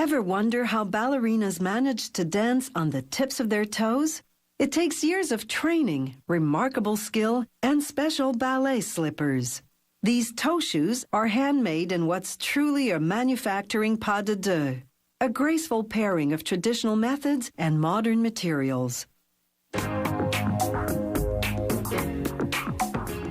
Ever wonder how ballerinas manage to dance on the tips of their toes? It takes years of training, remarkable skill, and special ballet slippers. These toe shoes are handmade in what's truly a manufacturing pas de deux, a graceful pairing of traditional methods and modern materials.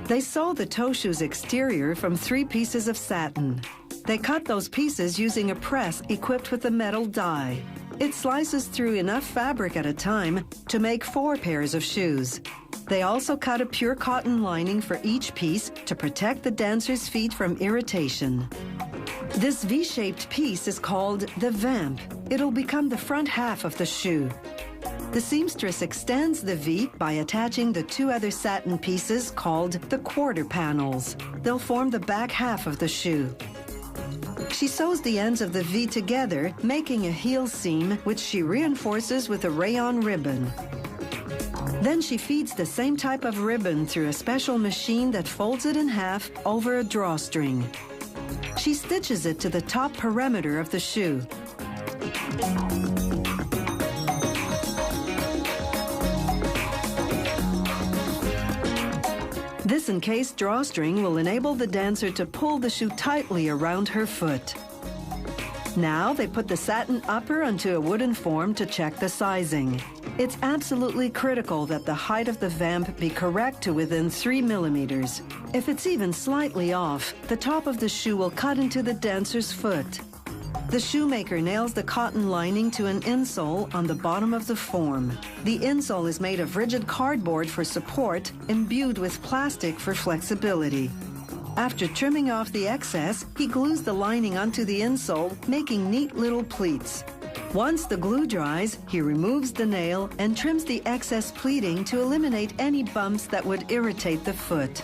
They sew the toe shoe's exterior from 3 pieces of satin. They cut those pieces using a press equipped with a metal die. It slices through enough fabric at a time to make 4 pairs of shoes. They also cut a pure cotton lining for each piece to protect the dancer's feet from irritation. This V-shaped piece is called the vamp. It'll become the front half of the shoe. The seamstress extends the V by attaching the 2 other satin pieces called the quarter panels. They'll form the back half of the shoe. She sews the ends of the V together, making a heel seam, which she reinforces with a rayon ribbon. Then she feeds the same type of ribbon through a special machine that folds it in half over a drawstring. She stitches it to the top perimeter of the shoe. This encased drawstring will enable the dancer to pull the shoe tightly around her foot. Now they put the satin upper onto a wooden form to check the sizing. It's absolutely critical that the height of the vamp be correct to within 3 millimeters. If it's even slightly off, the top of the shoe will cut into the dancer's foot. The shoemaker nails the cotton lining to an insole on the bottom of the form. The insole is made of rigid cardboard for support, imbued with plastic for flexibility. After trimming off the excess, he glues the lining onto the insole, making neat little pleats. Once the glue dries, he removes the nail and trims the excess pleating to eliminate any bumps that would irritate the foot.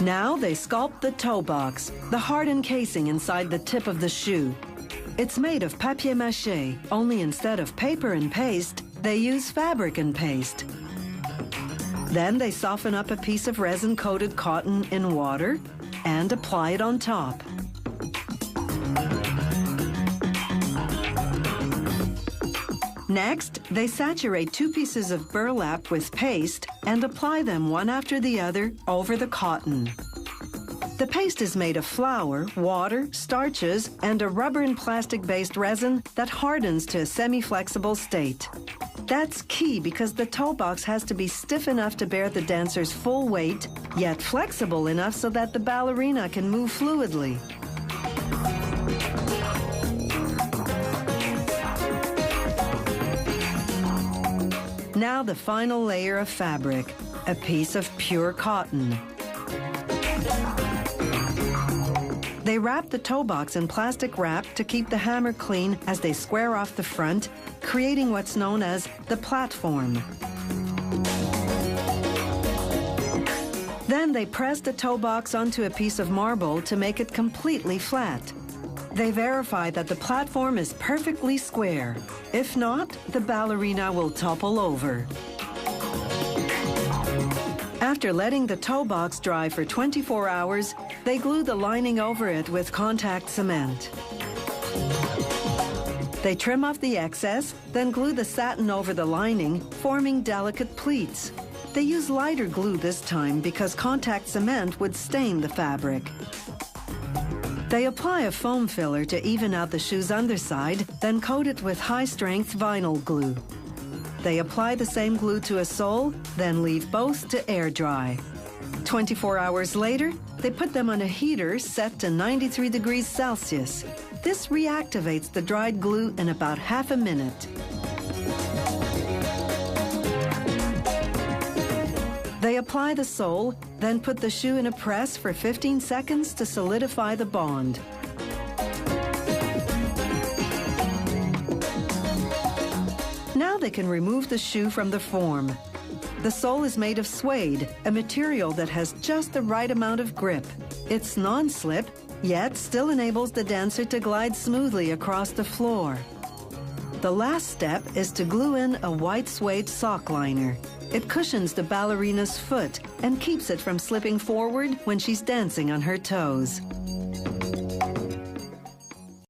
Now they sculpt the toe box, the hard encasing inside the tip of the shoe. It's made of papier-mâché, only instead of paper and paste, they use fabric and paste. Then they soften up a piece of resin-coated cotton in water and apply it on top. Next, they saturate 2 pieces of burlap with paste and apply them one after the other over the cotton. The paste is made of flour, water, starches, and a rubber and plastic-based resin that hardens to a semi-flexible state. That's key because the toe box has to be stiff enough to bear the dancer's full weight, yet flexible enough so that the ballerina can move fluidly. Now the final layer of fabric, a piece of pure cotton. They wrap the toe box in plastic wrap to keep the hammer clean as they square off the front, creating what's known as the platform. Then they press the toe box onto a piece of marble to make it completely flat. They verify that the platform is perfectly square. If not, the ballerina will topple over. After letting the toe box dry for 24 hours, they glue the lining over it with contact cement. They trim off the excess, then glue the satin over the lining, forming delicate pleats. They use lighter glue this time because contact cement would stain the fabric. They apply a foam filler to even out the shoe's underside, then coat it with high-strength vinyl glue. They apply the same glue to a sole, then leave both to air dry. 24 hours later, they put them on a heater set to 93 degrees Celsius. This reactivates the dried glue in about half a minute. They apply the sole, then put the shoe in a press for 15 seconds to solidify the bond. Now they can remove the shoe from the form. The sole is made of suede, a material that has just the right amount of grip. It's non-slip, yet still enables the dancer to glide smoothly across the floor. The last step is to glue in a white suede sock liner. It cushions the ballerina's foot and keeps it from slipping forward when she's dancing on her toes.